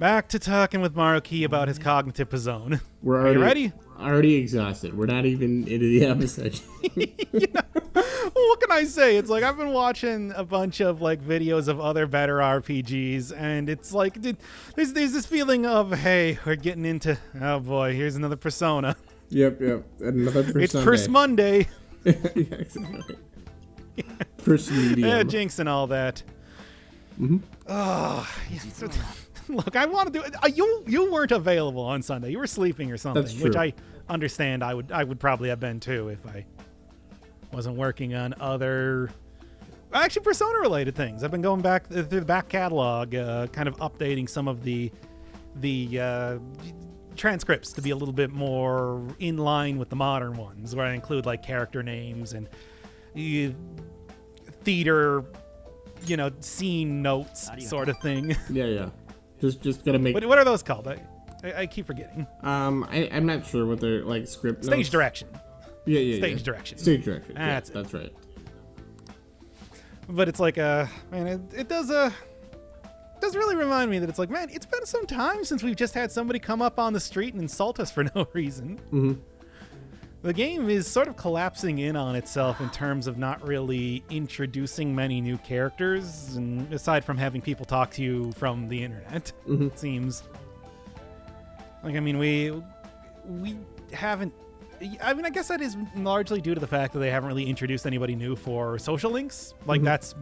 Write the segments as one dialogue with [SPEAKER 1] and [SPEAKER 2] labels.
[SPEAKER 1] Back to talking with Maruki about his cognitive zone.
[SPEAKER 2] Are
[SPEAKER 1] you ready?
[SPEAKER 2] Already exhausted. We're not even into the episode.
[SPEAKER 1] What can I say? It's like I've been watching a bunch of videos of other better RPGs, and it's like there's this feeling of, hey, we're getting into, oh boy, here's another Persona.
[SPEAKER 2] Yep. Another Persona.
[SPEAKER 1] It's Pers Monday.
[SPEAKER 2] Yeah, exactly. Pers Medium.
[SPEAKER 1] Yeah, Jinx and all that.
[SPEAKER 2] Mm-hmm.
[SPEAKER 1] Oh, yeah. Look, I want to do it. You weren't available on Sunday. You were sleeping or something,
[SPEAKER 2] That's true.
[SPEAKER 1] which I understand. I would probably have been too if I wasn't working on other, actually Persona-related things. I've been going back through the back catalog, kind of updating some of the transcripts to be a little bit more in line with the modern ones, where I include character names and theater, scene notes sort of thing.
[SPEAKER 2] Yeah. Just gotta make.
[SPEAKER 1] What are those called? I keep forgetting.
[SPEAKER 2] I'm not sure what they're script
[SPEAKER 1] Stage
[SPEAKER 2] notes.
[SPEAKER 1] direction.
[SPEAKER 2] Yeah.
[SPEAKER 1] Stage direction.
[SPEAKER 2] Stage direction.
[SPEAKER 1] That's
[SPEAKER 2] that's right.
[SPEAKER 1] But it's it does really remind me that it's man, it's been some time since we've just had somebody come up on the street and insult us for no reason.
[SPEAKER 2] Mm-hmm.
[SPEAKER 1] The game is sort of collapsing in on itself in terms of not really introducing many new characters, and aside from having people talk to you from the internet,
[SPEAKER 2] Mm-hmm.
[SPEAKER 1] it seems. We haven't. I guess that is largely due to the fact that they haven't really introduced anybody new for social links.
[SPEAKER 2] Mm-hmm.
[SPEAKER 1] That's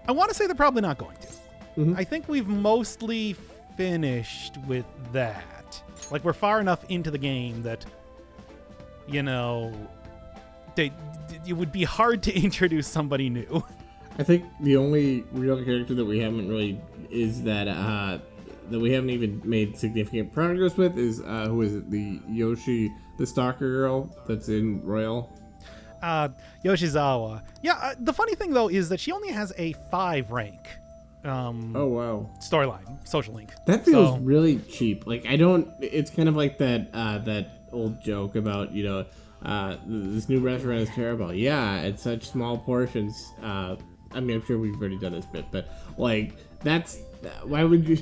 [SPEAKER 1] I want to say they're probably not going to.
[SPEAKER 2] Mm-hmm.
[SPEAKER 1] I think we've mostly finished with that. We're far enough into the game that, it would be hard to introduce somebody new.
[SPEAKER 2] I think the only real character that we haven't really is that we haven't even made significant progress with is who is it? The Yoshi, the stalker girl that's in Royal.
[SPEAKER 1] Yoshizawa. Yeah. The funny thing though is that she only has a 5 rank.
[SPEAKER 2] Oh wow.
[SPEAKER 1] Storyline, social link.
[SPEAKER 2] That feels really cheap. It's kind of like that old joke about this new restaurant is terrible. Yeah, it's such small portions. I'm sure we've already done this bit, but that's why would you?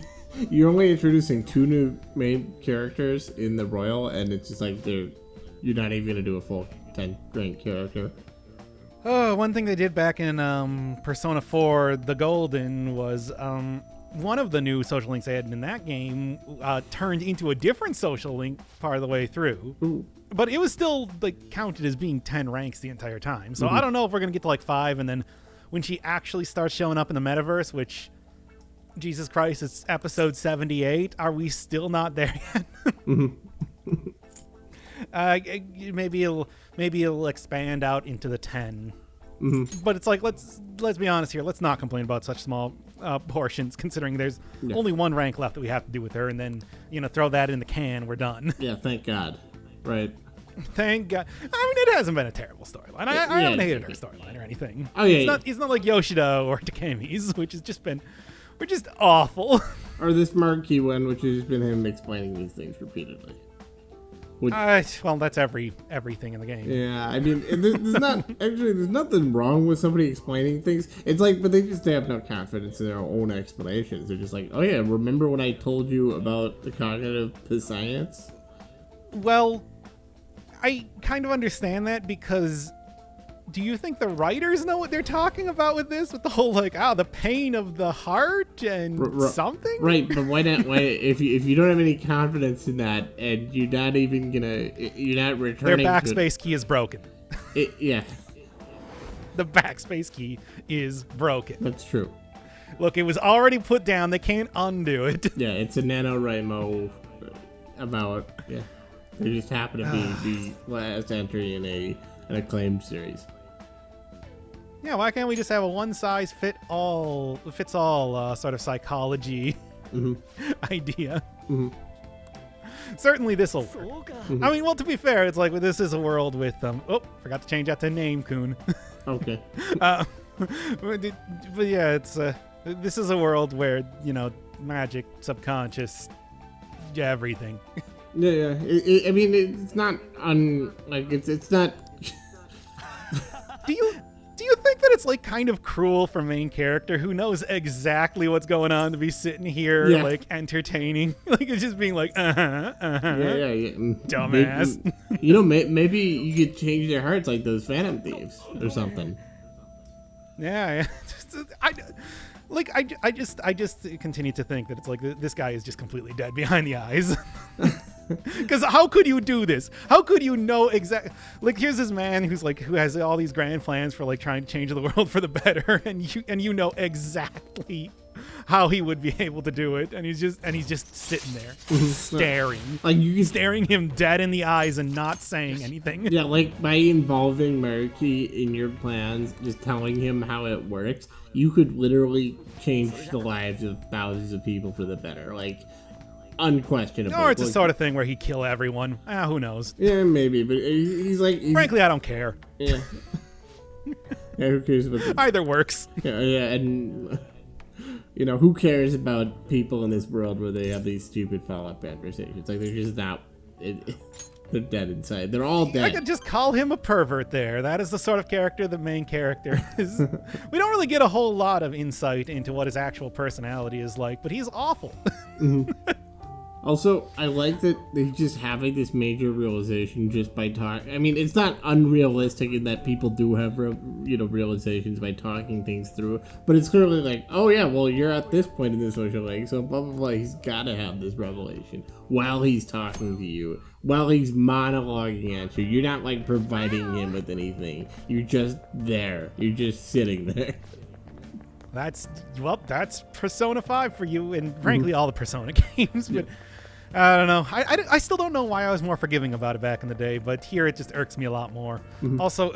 [SPEAKER 2] You're only introducing 2 new main characters in the Royal, and it's just you're not even gonna do a full 10 rank character.
[SPEAKER 1] Oh, one thing they did back in Persona 4 The Golden was one of the new social links they had in that game turned into a different social link part of the way through.
[SPEAKER 2] Ooh.
[SPEAKER 1] But it was still counted as being 10 ranks the entire time. So I don't know if we're going to get to 5, and then when she actually starts showing up in the metaverse, which, Jesus Christ, it's episode 78, are we still not there yet? Maybe it'll expand out into the 10.
[SPEAKER 2] Mm-hmm.
[SPEAKER 1] But it's let's be honest here. Let's not complain about such small portions, considering there's only 1 rank left that we have to do with her, and then throw that in the can. We're done.
[SPEAKER 2] Yeah, thank God. Right.
[SPEAKER 1] Thank God. It hasn't been a terrible storyline. I haven't hated her storyline or anything.
[SPEAKER 2] Oh yeah.
[SPEAKER 1] It's not like Yoshida or Takemi's, which has just been, we're just awful.
[SPEAKER 2] Or this Marquee one, which has been him explaining these things repeatedly.
[SPEAKER 1] Well, that's everything in the game.
[SPEAKER 2] Yeah, there's nothing wrong with somebody explaining things. It's but they just have no confidence in their own explanations. They're just oh yeah, remember when I told you about the cognitive science?
[SPEAKER 1] Well, I kind of understand that, because do you think the writers know what they're talking about with this? With the whole the pain of the heart and something?
[SPEAKER 2] Right, but why not? Why if you don't have any confidence in that, and you're not returning?
[SPEAKER 1] Their backspace key is broken.
[SPEAKER 2] Yeah.
[SPEAKER 1] The backspace key is broken.
[SPEAKER 2] That's true.
[SPEAKER 1] Look, it was already put down. They can't undo it.
[SPEAKER 2] Yeah, it's a NaNoWriMo about. Yeah, they just happen to be the last entry in an acclaimed series.
[SPEAKER 1] Yeah, why can't we just have a one-size-fits-all sort of psychology idea?
[SPEAKER 2] Mm-hmm.
[SPEAKER 1] Certainly this will work. Mm-hmm. To be fair, it's this is a world with forgot to change that to Name-kun.
[SPEAKER 2] Okay.
[SPEAKER 1] But yeah, it's this is a world where magic, subconscious, everything.
[SPEAKER 2] Yeah. It's not it's not.
[SPEAKER 1] Do you think that it's like kind of cruel for main character who knows exactly what's going on to be sitting here like entertaining, like it's just being like
[SPEAKER 2] Yeah.
[SPEAKER 1] dumbass.
[SPEAKER 2] Maybe you could change their hearts like those Phantom Thieves or something.
[SPEAKER 1] Yeah. I just continue to think that it's like this guy is just completely dead behind the eyes. Because how could you do this? How could you know exactly? Like, here's this man who has all these grand plans for like trying to change the world for the better, and you know exactly how he would be able to do it, and he's just sitting there staring,
[SPEAKER 2] like
[SPEAKER 1] staring him dead in the eyes and not saying anything.
[SPEAKER 2] Yeah, like by involving Murky in your plans, just telling him how it works, you could literally change the lives of thousands of people for the better. Like, unquestionably.
[SPEAKER 1] Or it's the sort of thing where he'd kill everyone. Who knows?
[SPEAKER 2] Yeah, maybe, but he's
[SPEAKER 1] frankly, I don't care.
[SPEAKER 2] Yeah. Yeah, who cares about this?
[SPEAKER 1] Either works.
[SPEAKER 2] Yeah, and who cares about people in this world where they have these stupid follow-up conversations? Like, they're just not. They're dead inside. They're all dead.
[SPEAKER 1] I could just call him a pervert there. That is the sort of character the main character is. We don't really get a whole lot of insight into what his actual personality is like, but he's awful.
[SPEAKER 2] Mm-hmm. Also, I like that he's just having this major realization just by talking. I mean, it's not unrealistic in that people do have, realizations by talking things through. But it's clearly like, oh yeah, well, you're at this point in the social link, so blah, blah, blah. He's got to have this revelation while he's talking to you, while he's monologuing at you. You're not, like, providing him with anything. You're just there. You're just sitting there.
[SPEAKER 1] That's Persona 5 for you, and frankly, all the Persona games. But I don't know. I still don't know why I was more forgiving about it back in the day, but here it just irks me a lot more.
[SPEAKER 2] Mm-hmm.
[SPEAKER 1] Also,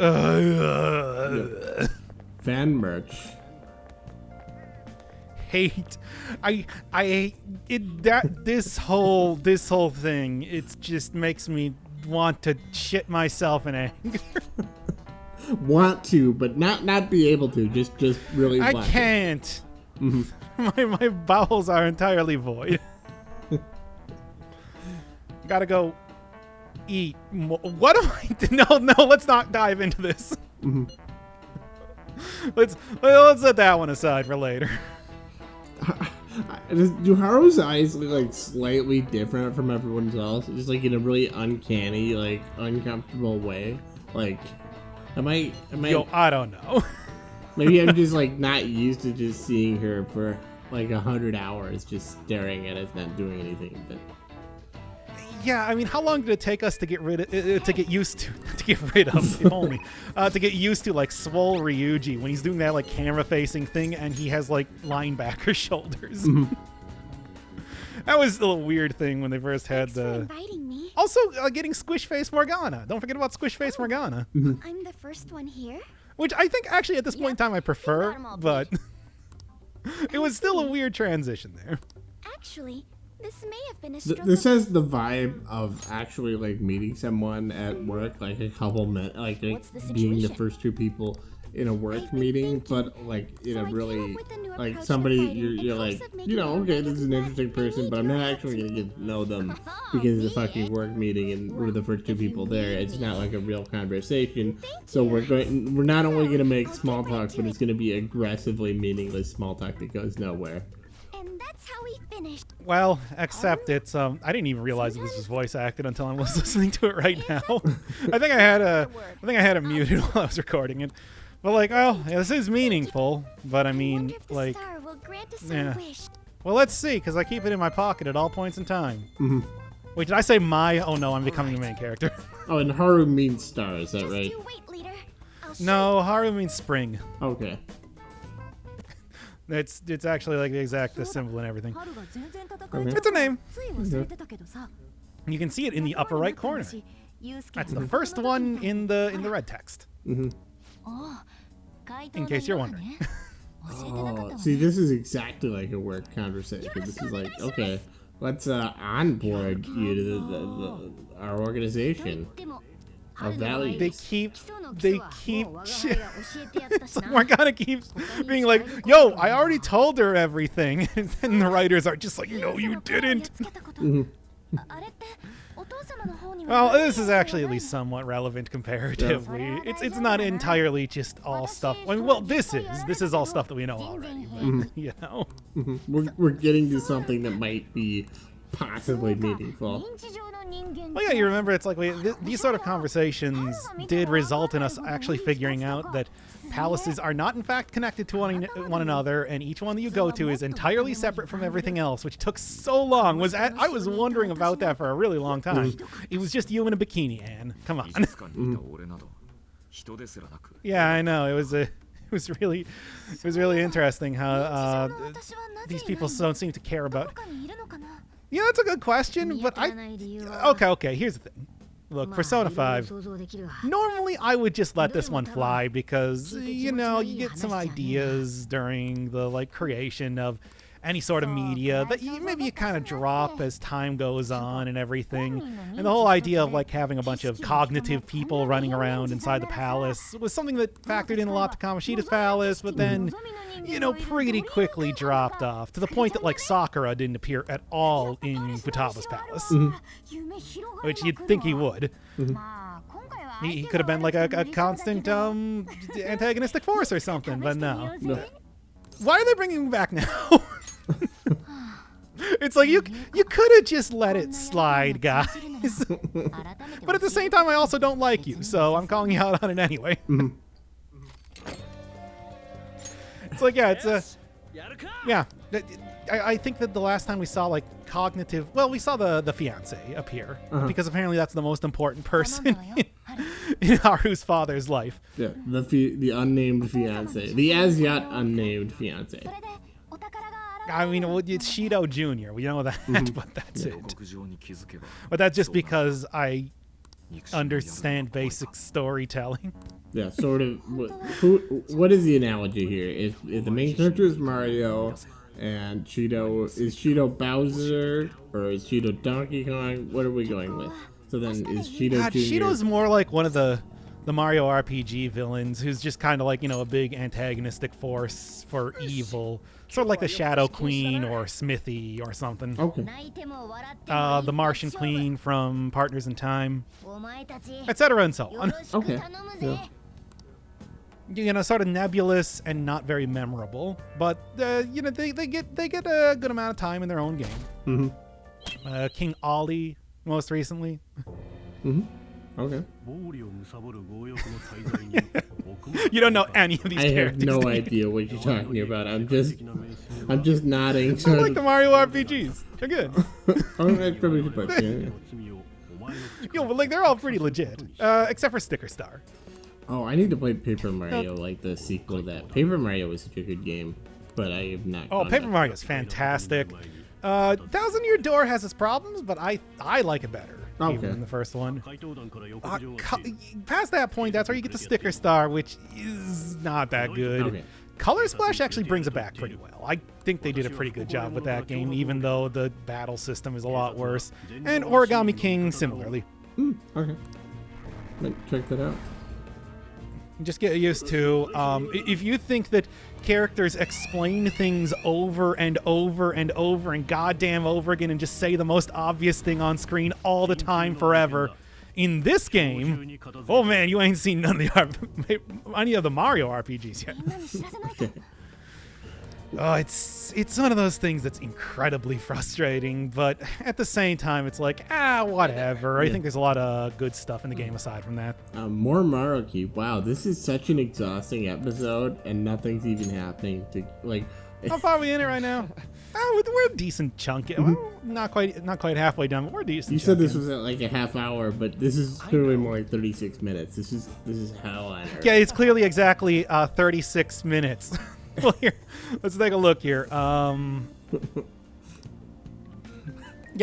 [SPEAKER 2] fan merch.
[SPEAKER 1] Hate. This whole thing, it just makes me want to shit myself in anger.
[SPEAKER 2] Want to, but not be able to. Just really.
[SPEAKER 1] I can't. Mm-hmm. My bowels are entirely void. Gotta go eat. What am I? No. Let's not dive into this.
[SPEAKER 2] Mm-hmm.
[SPEAKER 1] Let's set that one aside for later.
[SPEAKER 2] Do Haru's eyes look like slightly different from everyone's else? Just like in a really uncanny, like uncomfortable way. Like, am I?
[SPEAKER 1] Yo, I don't know.
[SPEAKER 2] Maybe I'm just like not used to just seeing her for like 100 hours, just staring at us, not doing anything. But
[SPEAKER 1] yeah, I mean, how long did it take us to get used to like Swole Ryuji when he's doing that like camera facing thing and he has like linebacker shoulders?
[SPEAKER 2] Mm-hmm.
[SPEAKER 1] That was a little weird thing when they first had the. Also, getting Squish Face Morgana. Don't forget about Squish Face Morgana.
[SPEAKER 3] Mm-hmm. I'm the first one here.
[SPEAKER 1] Which I think actually at this point in time I prefer, but it was still a weird transition there.
[SPEAKER 3] Actually, this may have been a struggle.
[SPEAKER 2] This has the vibe of actually like meeting someone at work, like a couple minutes, like being the first two people in a work meeting, but like in a really like somebody you're like, okay, this is an interesting person, but I'm not actually gonna get to know them because it's a fucking work meeting and we're the first two people there. It's not like a real conversation. So we're not only gonna make small talk, but it's gonna be aggressively meaningless small talk that goes nowhere.
[SPEAKER 3] And that's how we finished.
[SPEAKER 1] Well, except it's I didn't even realize this was voice acted until I was listening to it right now. I think I had it muted while I was recording it. But like, well, yeah, this is meaningful. But I mean, like, yeah. Well, let's see, because I keep it in my pocket at all points in time.
[SPEAKER 2] Mm-hmm.
[SPEAKER 1] Wait, did I say my? Oh no, I'm becoming the main character.
[SPEAKER 2] Oh, and Haru means star, is that right?
[SPEAKER 1] No, Haru means spring.
[SPEAKER 2] Okay.
[SPEAKER 1] It's actually like the exact symbol and everything.
[SPEAKER 2] Okay.
[SPEAKER 1] It's a name.
[SPEAKER 2] Mm-hmm.
[SPEAKER 1] You can see it in the upper right corner. That's the first one in the red text.
[SPEAKER 2] Mm-hmm.
[SPEAKER 1] In case you're wondering.
[SPEAKER 2] Oh, see, this is exactly like a work conversation. This is like, okay, let's onboard you to our organization. Our values.
[SPEAKER 1] They keep Morgana keeps being like, yo, I already told her everything. And then the writers are just like, no, you didn't.
[SPEAKER 2] Mm-hmm.
[SPEAKER 1] Well, this is actually at least somewhat relevant comparatively. It's not entirely just all stuff. I mean, well, this is all stuff that we know already. But, you know,
[SPEAKER 2] We're getting to something that might be possibly meaningful.
[SPEAKER 1] well, yeah, you remember it's like these sort of conversations did result in us actually figuring out that palaces are not in fact connected to one another, and each one that you go to is entirely separate from everything else, which took so long. I was wondering about that for a really long time. It was just you in a bikini, Anne. Come on. Yeah, I know. It was really interesting how these people don't seem to care about. Yeah, that's a good question, but okay, here's the thing. Look, Persona 5, normally I would just let this one fly because, you know, you get some ideas during the, like, creation of any sort of media that maybe you kind of drop as time goes on and everything. And the whole idea of, like, having a bunch of cognitive people running around inside the palace was something that factored in a lot to Kamoshida's palace, but then, you know, pretty quickly dropped off to the point that, like, Sakura didn't appear at all in Futaba's palace, which you'd think he would. He could have been like a constant antagonistic force or something, but no. Why are they bringing him back now? It's like you could have just let it slide, guys. But at the same time, I also don't like you, so I'm calling you out on it anyway. It's like, yeah. I think that the last time we saw, like, cognitive, well, we saw the fiance appear, because apparently that's the most important person in Haru's father's life.
[SPEAKER 2] Yeah, the unnamed fiance, the as yet unnamed fiance.
[SPEAKER 1] I mean, it's Shido Jr. We know that, but that's it. But that's just because I understand basic storytelling.
[SPEAKER 2] Yeah, sort of. What is the analogy here? If the main character is Mario, and is Shido Bowser, or is Shido Donkey Kong? What are we going with? So then is Shido Jr.
[SPEAKER 1] Shido's more like one of the Mario RPG villains who's just kind of like, you know, a big antagonistic force for evil. Sort of like the Shadow Queen or Smithy or something.
[SPEAKER 2] Okay.
[SPEAKER 1] The Martian Queen from Partners in Time, etc. and so on.
[SPEAKER 2] Okay. Yeah.
[SPEAKER 1] You know, sort of nebulous and not very memorable, but you know, they get a good amount of time in their own game. King Ollie, most recently.
[SPEAKER 2] Okay.
[SPEAKER 1] You don't know any of these
[SPEAKER 2] I
[SPEAKER 1] characters.
[SPEAKER 2] have no idea what you're talking about. I'm just nodding.
[SPEAKER 1] I like the Mario RPGs. They're good.
[SPEAKER 2] I probably should play.
[SPEAKER 1] Yo, but like they're all pretty legit, except for Sticker Star.
[SPEAKER 2] Oh, I need to play Paper Mario, like the sequel to that. Paper Mario was such a good game, but I have not.
[SPEAKER 1] Oh, Paper Mario is fantastic. Thousand Year Door has its problems, but I like it better.
[SPEAKER 2] Okay.
[SPEAKER 1] Even than the first one. Past that point, that's where you get the Sticker Star, which is not that good.
[SPEAKER 2] Okay.
[SPEAKER 1] Color Splash actually brings it back pretty well. I think they did a pretty good job with that game, even though the battle system is a lot worse. And Origami King similarly.
[SPEAKER 2] Okay. Might check that out.
[SPEAKER 1] Just get used to, if you think that characters explain things over and over and over and goddamn over again and just say the most obvious thing on screen all the time forever, in this game, oh man, you ain't seen none of any of the Mario RPGs yet. Oh, it's one of those things that's incredibly frustrating, but at the same time, it's like, whatever. I think there's a lot of good stuff in the game aside from that.
[SPEAKER 2] More Maruki. Wow, this is such an exhausting episode, and nothing's even happening.
[SPEAKER 1] How far are we in it right now? We're a decent chunk. Well, not quite halfway done, but we're decent.
[SPEAKER 2] You said this was at like a half hour, but this is clearly more like 36 minutes. This is hell on earth.
[SPEAKER 1] Yeah, it's clearly exactly 36 minutes. Well, here, let's take a look here. Yeah,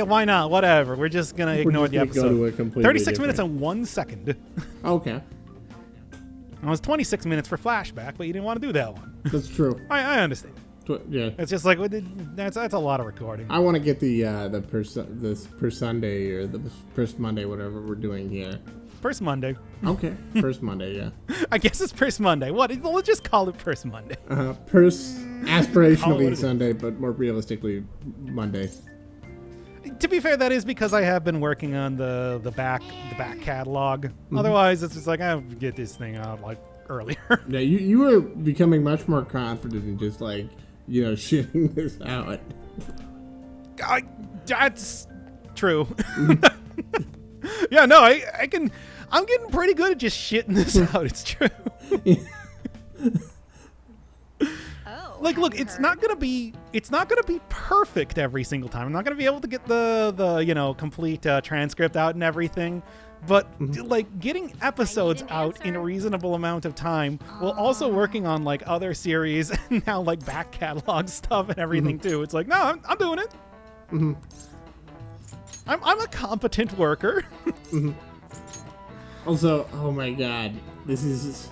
[SPEAKER 1] why not? Whatever. We're just gonna ignore the episode. 36 minutes and 1 second.
[SPEAKER 2] Okay.
[SPEAKER 1] It was 26 minutes for flashback, but you didn't want to do that one.
[SPEAKER 2] That's true.
[SPEAKER 1] I understand.
[SPEAKER 2] Yeah.
[SPEAKER 1] It's just like that's a lot of recording.
[SPEAKER 2] I want to get the per Sunday or the first Monday, whatever we're doing here.
[SPEAKER 1] First Monday.
[SPEAKER 2] Okay, first Monday, yeah.
[SPEAKER 1] I guess it's First Monday. What? Let's just call it First Monday.
[SPEAKER 2] Aspirationally Sunday, but more realistically Monday.
[SPEAKER 1] To be fair, that is because I have been working on the back catalog. Otherwise, it's just like I get this thing out like earlier.
[SPEAKER 2] Yeah, you were becoming much more confident in just like, shitting this out.
[SPEAKER 1] That's true. Yeah, no, I can. I'm getting pretty good at just shitting this out. It's true. Like, look, it's not gonna be perfect every single time. I'm not gonna be able to get the complete transcript out and everything. But like getting episodes out in a reasonable amount of time, while also working on like other series and now like back catalog stuff and everything too. It's like, no, I'm doing it. I'm a competent worker.
[SPEAKER 2] Also, oh my god, this is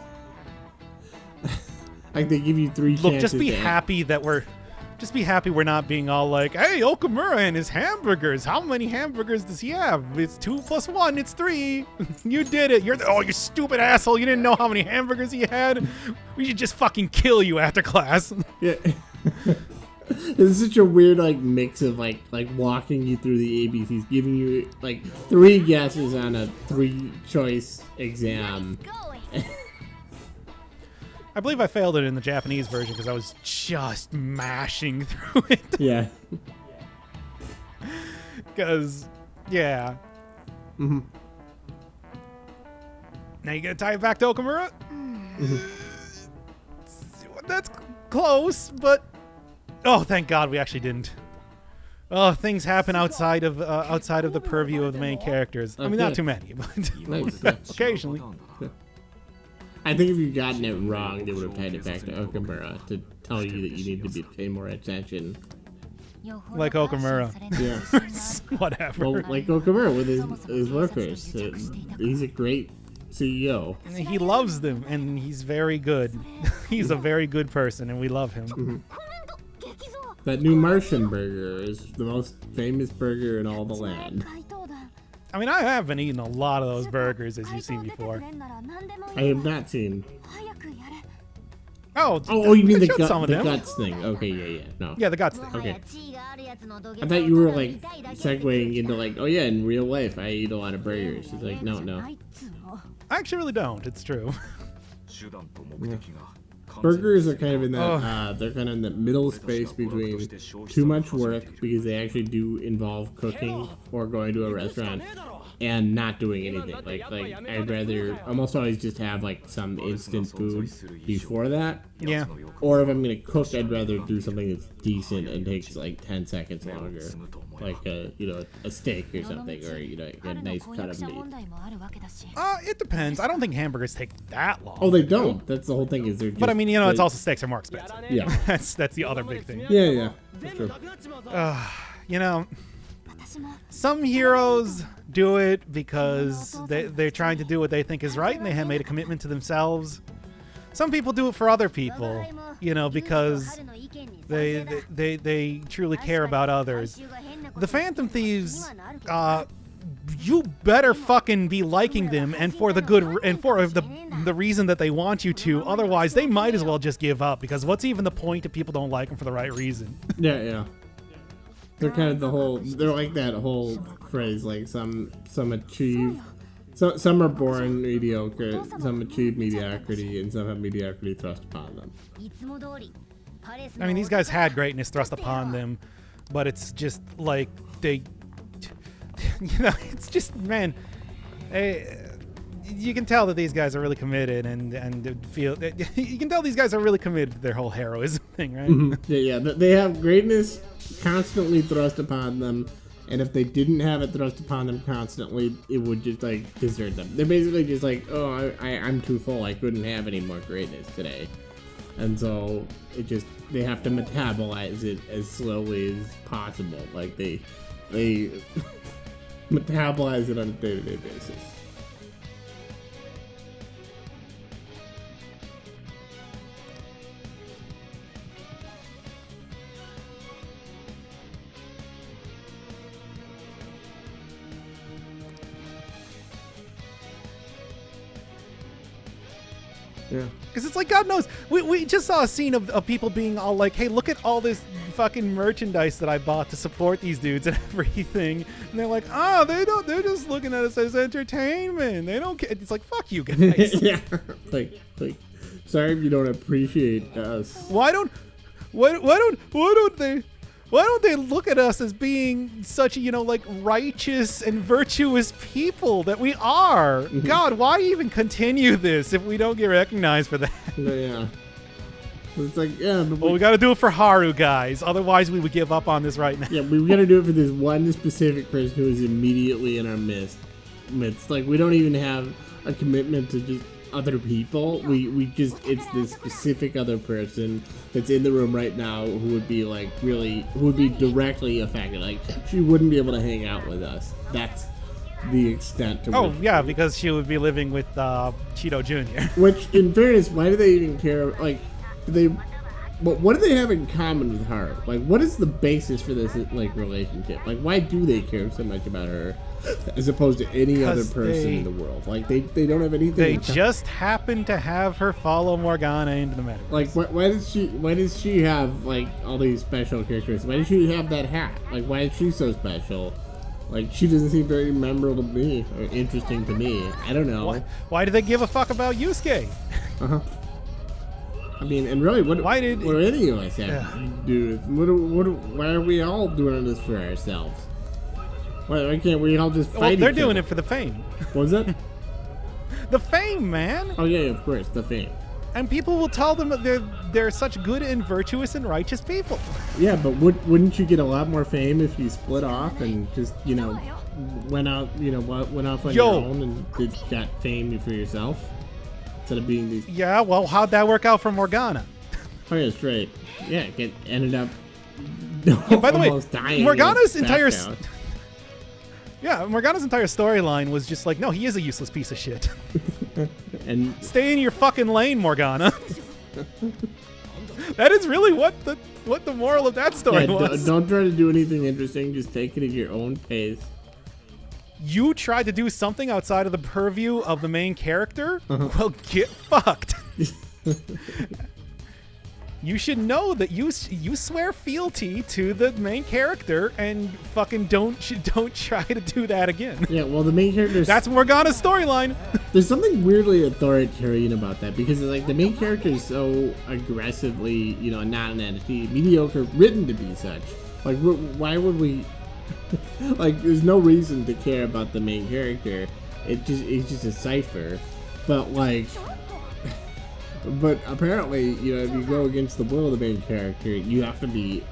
[SPEAKER 2] like they give you 3 chances.
[SPEAKER 1] Look, just be happy we're not being all like, hey, Okamura and his hamburgers. How many hamburgers does he have? It's 2 + 1. It's 3. You did it. You stupid asshole. You didn't know how many hamburgers he had. We should just fucking kill you after class.
[SPEAKER 2] Yeah. It's such a weird like mix of like walking you through the ABCs, giving you like 3 guesses on a 3-choice exam.
[SPEAKER 1] I believe I failed it in the Japanese version because I was just mashing through it.
[SPEAKER 2] Yeah.
[SPEAKER 1] Because, yeah. Now you gonna tie it back to Okamura? That's close, but oh, thank God we actually didn't. Oh, things happen outside of the purview of the main characters. I mean, not too many, but
[SPEAKER 2] Nice, yeah.
[SPEAKER 1] occasionally.
[SPEAKER 2] I think if you'd gotten it wrong, they would have tied it back to Okamura to tell you that you need to pay more attention.
[SPEAKER 1] Like Okamura.
[SPEAKER 2] Yeah.
[SPEAKER 1] Whatever.
[SPEAKER 2] Well, like Okamura with his workers. He's a great CEO.
[SPEAKER 1] He loves them, and he's very good. He's a very good person, and we love him.
[SPEAKER 2] That new Martian burger is the most famous burger in all the land.
[SPEAKER 1] I mean, I have been eating a lot of those burgers, as you've seen before.
[SPEAKER 2] I have not seen.
[SPEAKER 1] Oh,
[SPEAKER 2] you mean the
[SPEAKER 1] them.
[SPEAKER 2] guts thing? Okay, yeah, no.
[SPEAKER 1] Yeah, the guts thing.
[SPEAKER 2] Okay. I thought you were like segueing into like, oh yeah, in real life I eat a lot of burgers. It's like, no.
[SPEAKER 1] I actually really don't. It's true.
[SPEAKER 2] Yeah. Burgers are kind of in that they're kind of in the middle space between too much work because they actually do involve cooking or going to a restaurant and not doing anything. Like I'd rather almost always just have like some instant food before that.
[SPEAKER 1] Yeah.
[SPEAKER 2] Or if I'm gonna cook, I'd rather do something that's decent and takes like 10 seconds longer, like a steak or something, or a nice cut of meat.
[SPEAKER 1] It depends. I don't think hamburgers take that long.
[SPEAKER 2] Oh, they don't. That's the whole thing. Is they're just,
[SPEAKER 1] but I mean, it's also steaks are more expensive.
[SPEAKER 2] Yeah.
[SPEAKER 1] that's the other big thing.
[SPEAKER 2] Yeah. That's true.
[SPEAKER 1] Some heroes do it because they're trying to do what they think is right, and they have made a commitment to themselves. Some people do it for other people, because they truly care about others. The Phantom Thieves, you better fucking be liking them, and for the good and for the reason that they want you to. Otherwise, they might as well just give up, because what's even the point if people don't like them for the right reason?
[SPEAKER 2] Yeah. They're kind of they're like that whole phrase, like some achieve, some are born mediocre, some achieve mediocrity, and some have mediocrity thrust upon them.
[SPEAKER 1] I mean, these guys had greatness thrust upon them, but it's just like they, it's just, man, you can tell that these guys are really committed and feel, you can tell these guys are really committed to their whole heroism thing, right?
[SPEAKER 2] Mm-hmm. Yeah, they have greatness constantly thrust upon them, and if they didn't have it thrust upon them constantly, it would just like desert them. They're basically just like, oh, I'm too full, I couldn't have any more greatness today, and so they have to metabolize it as slowly as possible. Like they metabolize it on a day-to-day basis. Yeah.
[SPEAKER 1] Because it's like, God knows, we just saw a scene of people being all like, hey, look at all this fucking merchandise that I bought to support these dudes and everything. And they're like, oh, they're just looking at us as entertainment. They don't care. It's like, fuck you guys.
[SPEAKER 2] Yeah. Like, sorry if you don't appreciate us.
[SPEAKER 1] Why don't they look at us as being such, like righteous and virtuous people that we are? God, why even continue this if we don't get recognized for that?
[SPEAKER 2] Yeah. It's like, yeah. But
[SPEAKER 1] Well, we got to do it for Haru, guys. Otherwise, we would give up on this right now.
[SPEAKER 2] Yeah, we got to do it for this one specific person who is immediately in our midst. Like, we don't even have a commitment to just other people. We just, it's this specific other person that's in the room right now who would be like who would be directly affected. Like, she wouldn't be able to hang out with us. That's the extent to
[SPEAKER 1] Oh,
[SPEAKER 2] which.
[SPEAKER 1] yeah, because she would be living with Cheeto Jr.
[SPEAKER 2] Which, in fairness, why do they even care? Like, what do they have in common with her? Like, what is the basis for this, like, relationship? Like, why do they care so much about her as opposed to any other person in the world? Like, they don't have anything.
[SPEAKER 1] They just happen to have her follow Morgana into the metaverse.
[SPEAKER 2] Like, why does she have, like, all these special characteristics? Why does she have that hat? Like, why is she so special? Like, she doesn't seem very memorable to me or interesting to me. I don't know.
[SPEAKER 1] Why do they give a fuck about Yusuke?
[SPEAKER 2] Uh-huh. I mean, and really, what do any of us have to do? Why are we all doing this for ourselves? Why can't we all just fight
[SPEAKER 1] Well, they're
[SPEAKER 2] each
[SPEAKER 1] doing
[SPEAKER 2] other?
[SPEAKER 1] it for the fame.
[SPEAKER 2] What was that?
[SPEAKER 1] The fame, man.
[SPEAKER 2] Oh yeah, of course, the fame.
[SPEAKER 1] And people will tell them that they're such good and virtuous and righteous people.
[SPEAKER 2] Yeah, but wouldn't you get a lot more fame if you split off and just, went off on your own and just got fame for yourself? Instead of being these...
[SPEAKER 1] Yeah, well, how'd that work out for Morgana?
[SPEAKER 2] Oh yeah, straight. Yeah, ended up
[SPEAKER 1] By the way,
[SPEAKER 2] almost dying.
[SPEAKER 1] Morgana's
[SPEAKER 2] in a
[SPEAKER 1] entire...
[SPEAKER 2] back down.
[SPEAKER 1] Yeah, Morgana's entire storyline was just like, no, he is a useless piece of shit.
[SPEAKER 2] And
[SPEAKER 1] Stay in your fucking lane, Morgana. That is really what the moral of that story was.
[SPEAKER 2] Don't try to do anything interesting. Just take it at your own pace.
[SPEAKER 1] You tried to do something outside of the purview of the main character? Well, get fucked. You should know that you swear fealty to the main character and fucking don't try to do that again.
[SPEAKER 2] Yeah, well, the main character...
[SPEAKER 1] That's Morgana's storyline.
[SPEAKER 2] There's something weirdly authoritarian about that because, like, the main character is so aggressively, not an entity, mediocre, written to be such. Like, why would we... like, there's no reason to care about the main character. It's just a cipher. But, like... But apparently, if you go against the will of the main character, you have to be,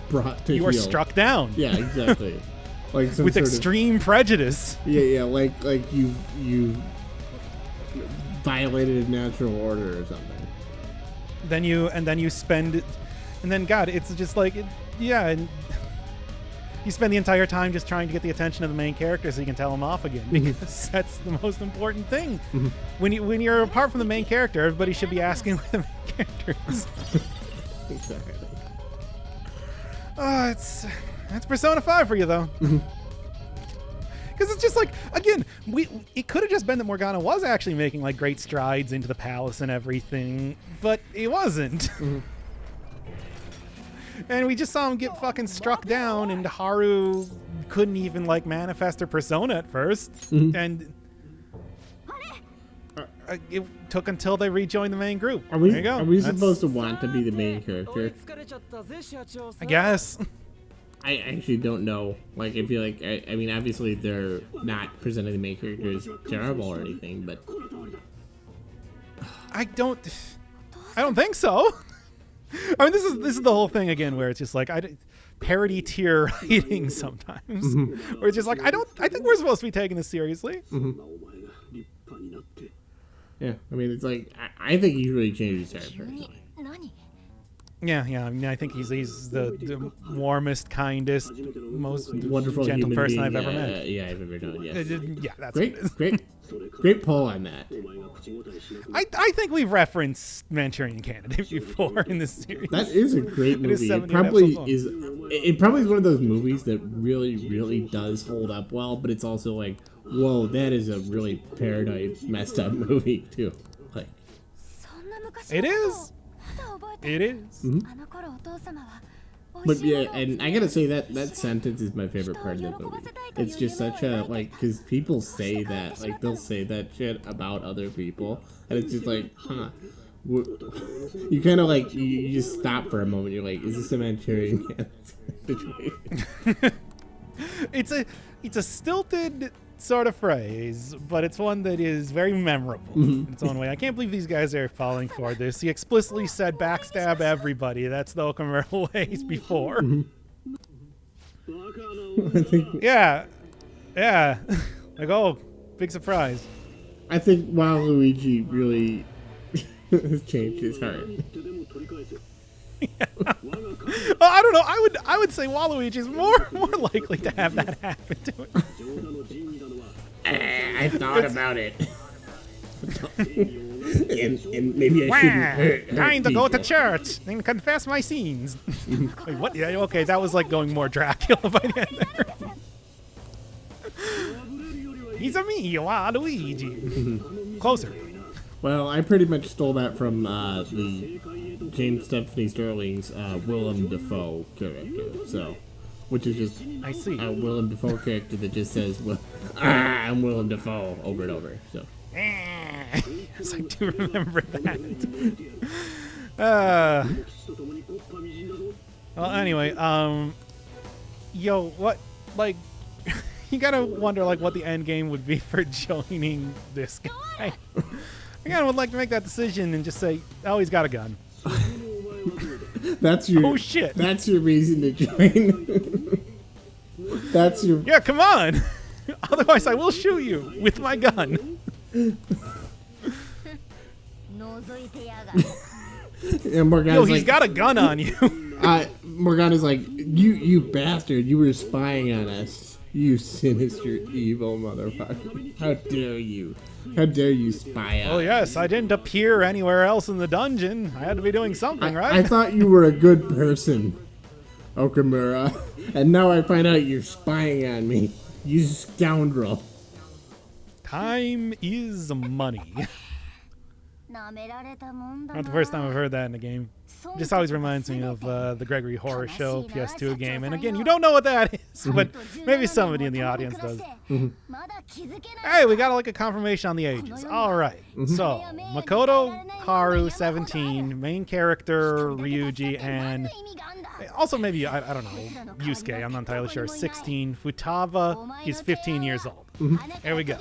[SPEAKER 2] brought to heel.
[SPEAKER 1] You are struck down.
[SPEAKER 2] Yeah, exactly. Like some
[SPEAKER 1] with
[SPEAKER 2] sort
[SPEAKER 1] extreme prejudice.
[SPEAKER 2] Yeah, like you violated a natural order or something.
[SPEAKER 1] Then you spend, and then God, it's just like, and you spend the entire time just trying to get the attention of the main character so you can tell him off again, because that's the most important thing. When you're apart from the main character, everybody should be asking where the main character is.
[SPEAKER 2] Exactly.
[SPEAKER 1] Oh, that's Persona 5 for you though. Because it's just like, again, it could have just been that Morgana was actually making like great strides into the palace and everything, but it wasn't. And we just saw him get fucking struck down, and Haru couldn't even like manifest her persona at first, and it took until they rejoined the main group.
[SPEAKER 2] Are we
[SPEAKER 1] There you go.
[SPEAKER 2] are we
[SPEAKER 1] That's-
[SPEAKER 2] supposed to want to be the main character?
[SPEAKER 1] I guess.
[SPEAKER 2] I actually don't know. Like, I feel like I mean, obviously they're not presenting the main character as terrible or anything, but
[SPEAKER 1] I don't think so. I mean, this is the whole thing again, where it's just like parody tier writing sometimes, where it's just like I think we're supposed to be taking this seriously.
[SPEAKER 2] yeah, I mean, it's like I think he really changed his hair personally.
[SPEAKER 1] Yeah. I mean, I think he's the warmest, kindest, most
[SPEAKER 2] Wonderful
[SPEAKER 1] gentle
[SPEAKER 2] human
[SPEAKER 1] person
[SPEAKER 2] being,
[SPEAKER 1] I've ever met.
[SPEAKER 2] I've ever known. Yes.
[SPEAKER 1] Yeah, that's what it is.
[SPEAKER 2] Great poll on that.
[SPEAKER 1] I think we've referenced Manchurian Candidate before in this series.
[SPEAKER 2] That is a great
[SPEAKER 1] It is
[SPEAKER 2] movie.
[SPEAKER 1] 78
[SPEAKER 2] It probably is one of those movies that really, really does hold up well, but it's also like, whoa, that is a really paradise messed up movie too. Like,
[SPEAKER 1] It is. It is.
[SPEAKER 2] But yeah, and I gotta say that sentence is my favorite part of the movie. It's just such a, like, because people say that, like, they'll say that shit about other people, and it's just like, huh. You kind of, like, you just stop for a moment. You're like, is this a Manchurian situation?
[SPEAKER 1] It's a stilted sort of phrase, but it's one that is very memorable in its own way. I can't believe these guys are falling for this. He explicitly said backstab everybody. That's the Okamura ways before. Yeah. Like, oh, big surprise.
[SPEAKER 2] I think Waluigi really has changed his heart.
[SPEAKER 1] Well, I don't know. I would say Waluigi is more likely to have that happen to him.
[SPEAKER 2] I thought about it. and maybe I shouldn't hurt
[SPEAKER 1] Time to go to
[SPEAKER 2] people.
[SPEAKER 1] church and confess my sins. Wait, what? Yeah, okay, that was like going more Dracula by the end there. He's a me, Waluigi. Closer.
[SPEAKER 2] Well, I pretty much stole that from the James Stephanie Sterling's Willem Dafoe character. So, which is just
[SPEAKER 1] I see.
[SPEAKER 2] a Willem Dafoe character that just says, "Well, I'm Willem Dafoe" over and over. So,
[SPEAKER 1] Yes, I do remember that. Well, anyway, what, like, you gotta wonder, like, what the end game would be for joining this guy. I kind of would like to make that decision and just say, oh, he's got a gun.
[SPEAKER 2] that's your
[SPEAKER 1] Oh, shit.
[SPEAKER 2] That's your reason to join. That's your
[SPEAKER 1] Yeah, come on. Otherwise, I will shoot you with my gun.
[SPEAKER 2] and Morgana's
[SPEAKER 1] Yo, he's
[SPEAKER 2] like,
[SPEAKER 1] got a gun on you.
[SPEAKER 2] Morgana's like, you bastard, you were spying on us, you sinister, evil motherfucker. How dare you? How dare you spy on
[SPEAKER 1] Oh, yes, I didn't appear anywhere else in the dungeon. I had to be doing something, right?
[SPEAKER 2] I thought you were a good person, Okamura, and now I find out you're spying on me. You scoundrel.
[SPEAKER 1] Time is money. Not the first time I've heard that in a game. Just always reminds me of the Gregory Horror Show PS2 game. And again, you don't know what that is, but maybe somebody in the audience does. Hey, we got like a confirmation on the ages. All right. So, Makoto Haru, 17, main character Ryuji, and also maybe, I don't know, Yusuke, I'm not entirely sure, 16. Futaba is 15 years old. There we go.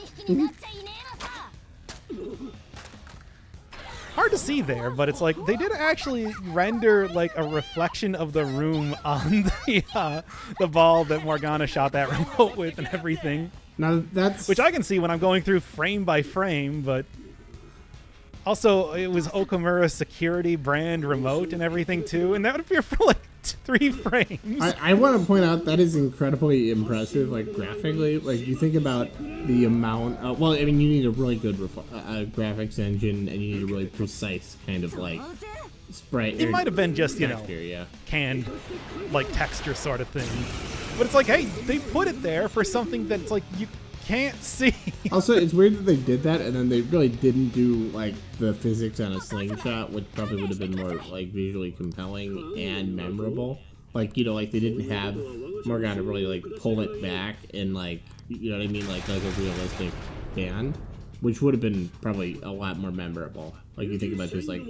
[SPEAKER 1] Hard to see there, but it's like they did actually render like a reflection of the room on the ball that Morgana shot that remote with and everything.
[SPEAKER 2] Now that's
[SPEAKER 1] Which I can see when I'm going through frame by frame, but also it was Okamura's security brand remote and everything too, and that would appear for like 3 frames.
[SPEAKER 2] I want to point out that is incredibly impressive, like graphically. Like you think about the amount. Well, I mean, you need a really good graphics engine, and you need a really precise kind of like sprite.
[SPEAKER 1] It might have been just, you know,
[SPEAKER 2] texture, yeah.
[SPEAKER 1] canned like texture sort of thing. But it's like, hey, they put it there for something that's like you can't see.
[SPEAKER 2] Also, it's weird that they did that, and then they really didn't do like the physics on a slingshot, which probably would have been more like visually compelling and memorable. Like, you know, like they didn't have Morgana really like pull it back and like, you know what I mean, like a realistic band, which would have been probably a lot more memorable. Like you think about just like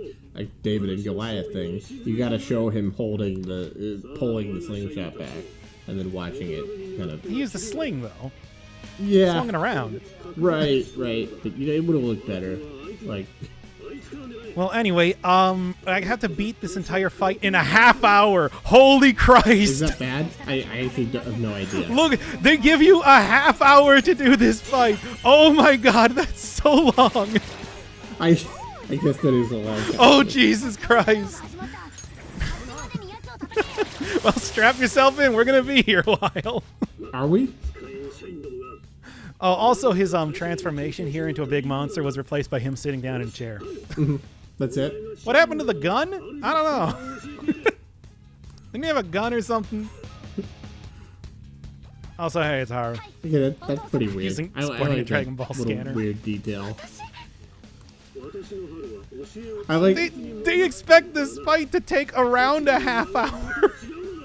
[SPEAKER 2] David and Goliath thing, you got to show him holding pulling the slingshot back, and then watching it kind of.
[SPEAKER 1] He used a sling though.
[SPEAKER 2] Yeah.
[SPEAKER 1] Swung it around.
[SPEAKER 2] Right. But you know, it would have looked better. Like.
[SPEAKER 1] Well, anyway, I have to beat this entire fight in a half hour. Holy Christ!
[SPEAKER 2] Is that bad? I actually have no idea.
[SPEAKER 1] Look, they give you a half hour to do this fight. Oh my God, that's so long.
[SPEAKER 2] I guess that is a long time.
[SPEAKER 1] Oh Jesus Christ! Well, strap yourself in. We're gonna be here a while.
[SPEAKER 2] Are we?
[SPEAKER 1] Oh, also his transformation here into a big monster was replaced by him sitting down in a chair.
[SPEAKER 2] That's it?
[SPEAKER 1] What happened to the gun? I don't know. Didn't he have a gun or something? Also, hey, it's Haru.
[SPEAKER 2] Okay, that's pretty weird.
[SPEAKER 1] Using
[SPEAKER 2] I
[SPEAKER 1] sporting a
[SPEAKER 2] like
[SPEAKER 1] Dragon
[SPEAKER 2] that
[SPEAKER 1] Ball
[SPEAKER 2] little
[SPEAKER 1] scanner.
[SPEAKER 2] weird detail. I like.
[SPEAKER 1] They expect this fight to take around a half hour.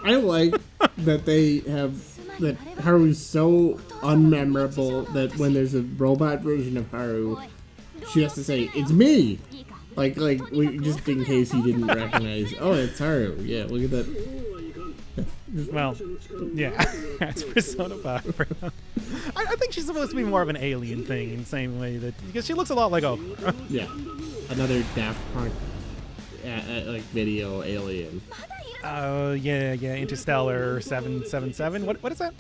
[SPEAKER 2] I like that they have that Haru's so unmemorable that when there's a robot version of Haru, she has to say, "It's me." Like we just in case he didn't recognize. Oh, it's Haru. Yeah, look at that.
[SPEAKER 1] Well, yeah, that's Persona 5 for now. I think she's supposed to be more of an alien thing in the same way that because she looks a lot like Okura.
[SPEAKER 2] Yeah, another Daft Punk like video alien.
[SPEAKER 1] Oh yeah, Interstellar 777. What is that?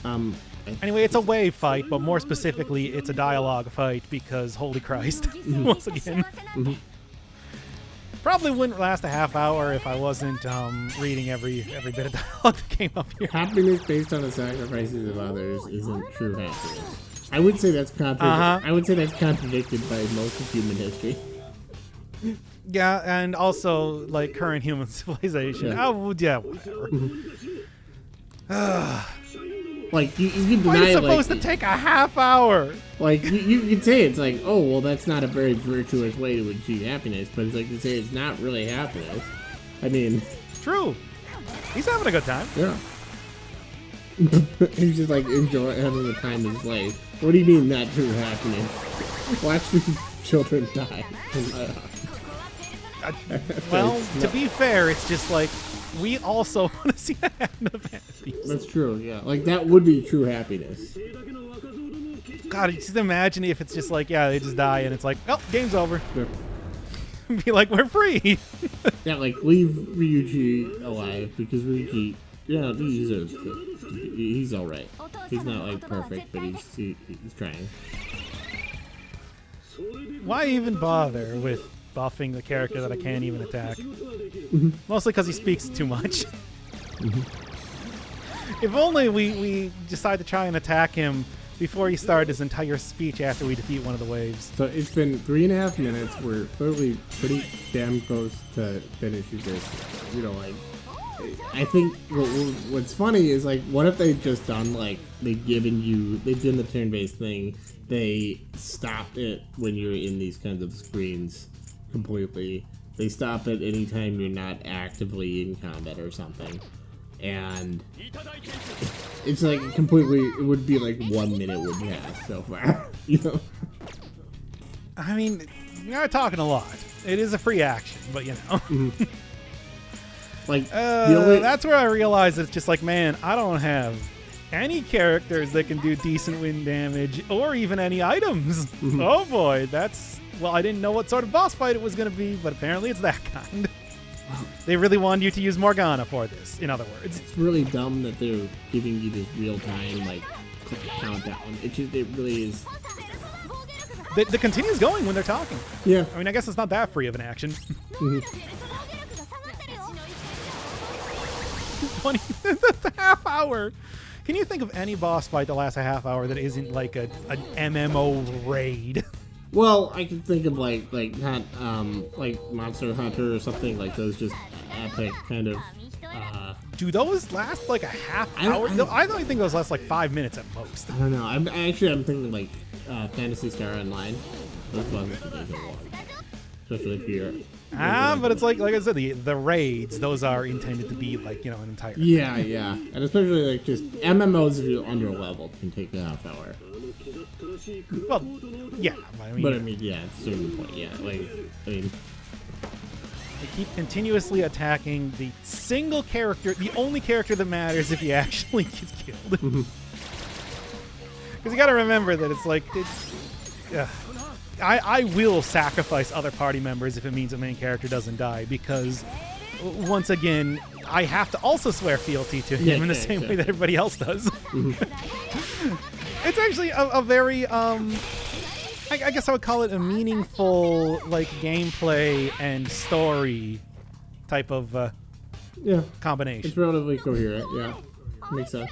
[SPEAKER 2] I-
[SPEAKER 1] Anyway, it's a wave fight, but more specifically, it's a dialogue fight because holy Christ, once again. Probably wouldn't last a half hour if I wasn't reading every bit of dialogue that came up here.
[SPEAKER 2] Happiness based on the sacrifices of others isn't true happiness. I would say that's I would say that's contradicted by most of human history.
[SPEAKER 1] Yeah, and also like current human civilization.
[SPEAKER 2] Yeah.
[SPEAKER 1] Oh yeah, whatever.
[SPEAKER 2] Like you can
[SPEAKER 1] Why
[SPEAKER 2] deny
[SPEAKER 1] is it supposed
[SPEAKER 2] like,
[SPEAKER 1] to take a half hour?
[SPEAKER 2] like you could say it's like, oh well, that's not a very virtuous way to achieve happiness, but it's like to say it's not really happiness. I mean,
[SPEAKER 1] True. He's having a good time.
[SPEAKER 2] yeah. He's just like enjoying having the time of his life. What do you mean not true happiness? Watch these children die.
[SPEAKER 1] Well, to be fair, it's just like we also want to see that happen to Pantheon.
[SPEAKER 2] That's true, yeah. Like that would be true happiness.
[SPEAKER 1] God, just imagine if it's just like, yeah, they just die and it's like, oh, game's over.
[SPEAKER 2] Yeah.
[SPEAKER 1] Be like, we're free.
[SPEAKER 2] Yeah, like leave Ryuji alive because Ryuji, yeah, he's all right. He's not like perfect, but he's trying.
[SPEAKER 1] Why even bother with buffing the character that I can't even attack? Mostly because he speaks too much. If only we decide to try and attack him before he started his entire speech after we defeat one of the waves.
[SPEAKER 2] So it's been 3.5 minutes. We're clearly pretty damn close to finishing this. You know, like I think what's funny is like, what if they've just done like they've done the turn-based thing. They stopped it when you're in these kinds of screens completely. They stop it anytime you're not actively in combat or something. And it's like completely, it would be like 1 minute would pass so far, you know?
[SPEAKER 1] I mean, you're talking a lot. It is a free action, but you know.
[SPEAKER 2] Like,
[SPEAKER 1] that's where I realized it's just like, man, I don't have any characters that can do decent wind damage or even any items. Oh boy, well, I didn't know what sort of boss fight it was going to be, but apparently it's that kind. They really wanted you to use Morgana for this, in other words.
[SPEAKER 2] It's really dumb that they're giving you this real-time, like, countdown. It really is.
[SPEAKER 1] The continue's going when they're talking.
[SPEAKER 2] Yeah.
[SPEAKER 1] I mean, I guess it's not that free of an action. 20 half hour. Can you think of any boss fight that lasts a half hour that isn't like an MMO raid?
[SPEAKER 2] Well, I can think of like not like Monster Hunter or something like those, just epic kind of.
[SPEAKER 1] Do those last like a half hour? I don't think those last like 5 minutes at most.
[SPEAKER 2] I don't know. I'm thinking like Phantasy Star Online. Those ones can take a long, especially if you're.
[SPEAKER 1] But it's like I said, the raids, those are intended to be like, you know, an entire.
[SPEAKER 2] Yeah, and especially like just MMOs if you're under level can take a half hour.
[SPEAKER 1] Well, yeah. I mean,
[SPEAKER 2] yeah, at a certain point, yeah. Like, I mean,
[SPEAKER 1] they keep continuously attacking the single character, the only character that matters if he actually gets killed. Because you got to remember that it's like, I will sacrifice other party members if it means the main character doesn't die, because once again, I have to also swear fealty to him in the same way that everybody else does. It's actually a very, I guess I would call it a meaningful, like, gameplay and story type of combination.
[SPEAKER 2] It's relatively coherent, yeah. Makes sense.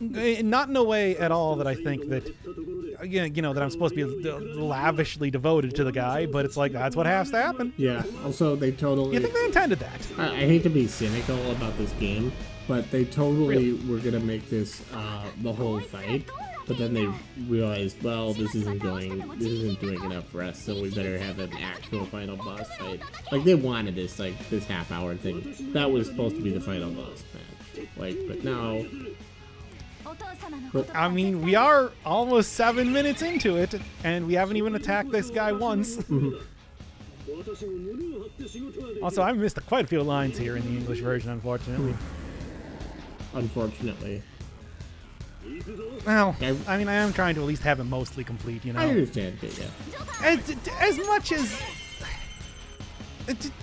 [SPEAKER 1] Not in a way at all that I think that, you know, that I'm supposed to be lavishly devoted to the guy, but it's like, that's what has to happen.
[SPEAKER 2] Yeah, also they totally...
[SPEAKER 1] You think they intended that?
[SPEAKER 2] I hate to be cynical about this game, but they totally were going to make this the whole fight But then they realized, well, this isn't doing enough for us, so we better have an actual final boss fight. Like, they wanted this half-hour thing. That was supposed to be the final boss match. Like, but now...
[SPEAKER 1] I mean, we are almost 7 minutes into it, and we haven't even attacked this guy once. Also, I missed quite a few lines here in the English version, unfortunately.
[SPEAKER 2] Unfortunately.
[SPEAKER 1] Well, I mean, I am trying to at least have it mostly complete, you know?
[SPEAKER 2] I understand it, yeah.
[SPEAKER 1] As much as...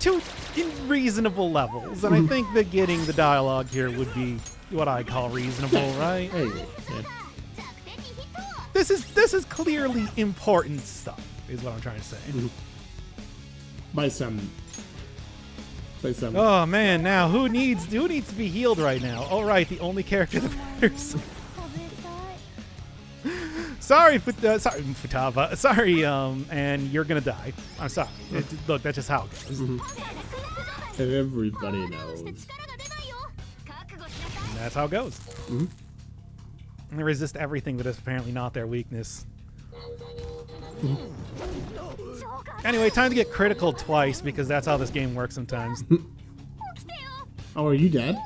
[SPEAKER 1] to in reasonable levels, and I think that getting the dialogue here would be what I call reasonable, right?
[SPEAKER 2] There you go. Yeah.
[SPEAKER 1] This is clearly important stuff, is what I'm trying to say.
[SPEAKER 2] By some.
[SPEAKER 1] Oh man, now who needs to be healed right now? Oh right, the only character that matters. Sorry, Futaba. Sorry, and you're gonna die. I'm sorry. Look, that's just how it goes.
[SPEAKER 2] And everybody knows.
[SPEAKER 1] And that's how it goes. They resist everything that is apparently not their weakness. Anyway, time to get critical twice because that's how this game works sometimes.
[SPEAKER 2] Oh, are you dead?